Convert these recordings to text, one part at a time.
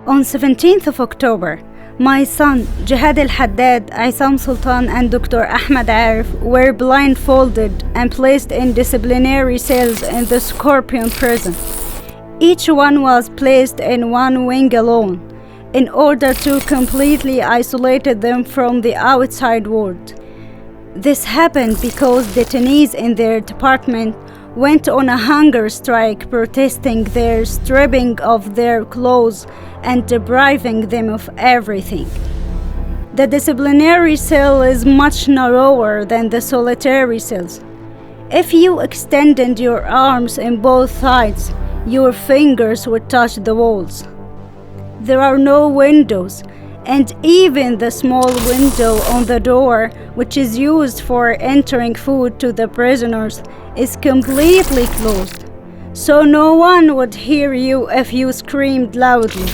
On 17th of October, my son Jihad Al Haddad, Aysam Sultan and Dr. Ahmed Arif were blindfolded and placed in disciplinary cells in the Scorpion prison. Each one was placed in one wing alone in order to completely isolate them from the outside world. This happened because detainees in their department went on a hunger strike protesting their stripping of their clothes and depriving them of everything. The disciplinary cell is much narrower than the solitary cells. If you extended your arms on both sides, your fingers would touch the walls. There are no windows, and even the small window on the door, which is used for entering food to the prisoners, is completely closed, so no one would hear you if you screamed loudly,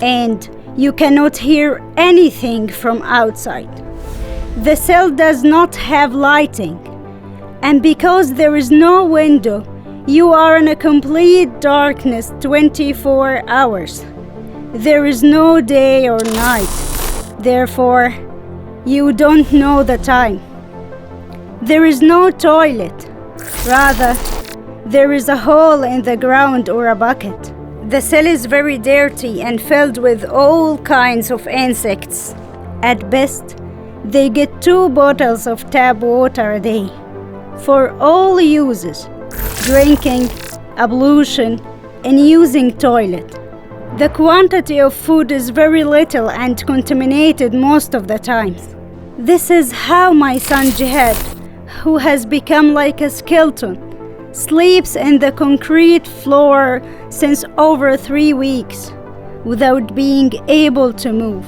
and you cannot hear anything from outside. The cell does not have lighting, and because there is no window, you are in a complete darkness 24 hours. There is no day or night, therefore, you don't know the time. There is no toilet. Rather, there is a hole in the ground or a bucket. The cell is very dirty and filled with all kinds of insects. At best, they get 2 bottles of tap water a day for all uses: drinking, ablution, and using toilet. The quantity of food is very little and contaminated most of the time. This is how my son Jihad, who has become like a skeleton, sleeps in the concrete floor since over 3 weeks without being able to move,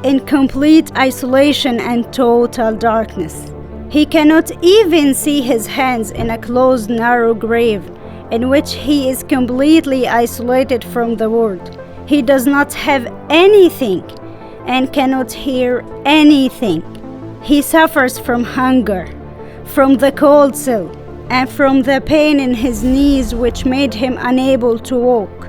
in complete isolation and total darkness. He cannot even see his hands in a closed narrow grave in which he is completely isolated from the world. He does not have anything and cannot hear anything. He suffers from hunger, from the cold cell, and from the pain in his knees which made him unable to walk.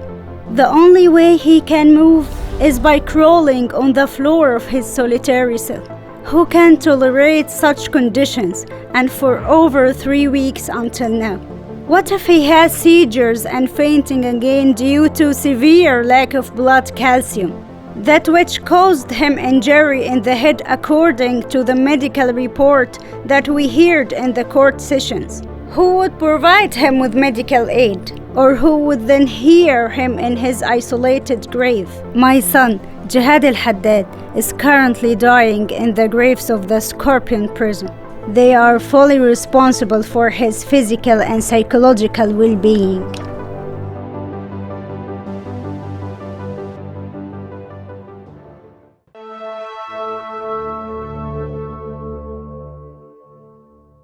The only way he can move is by crawling on the floor of his solitary cell. Who can tolerate such conditions and for over 3 weeks until now? What if he has seizures and fainting again due to severe lack of blood calcium, that which caused him injury in the head according to the medical report that we heard in the court sessions? Who would provide him with medical aid, or who would then hear him in his isolated grave? My son, Jihad Al Haddad, is currently dying in the graves of the Scorpion prison. They are fully responsible for his physical and psychological well-being.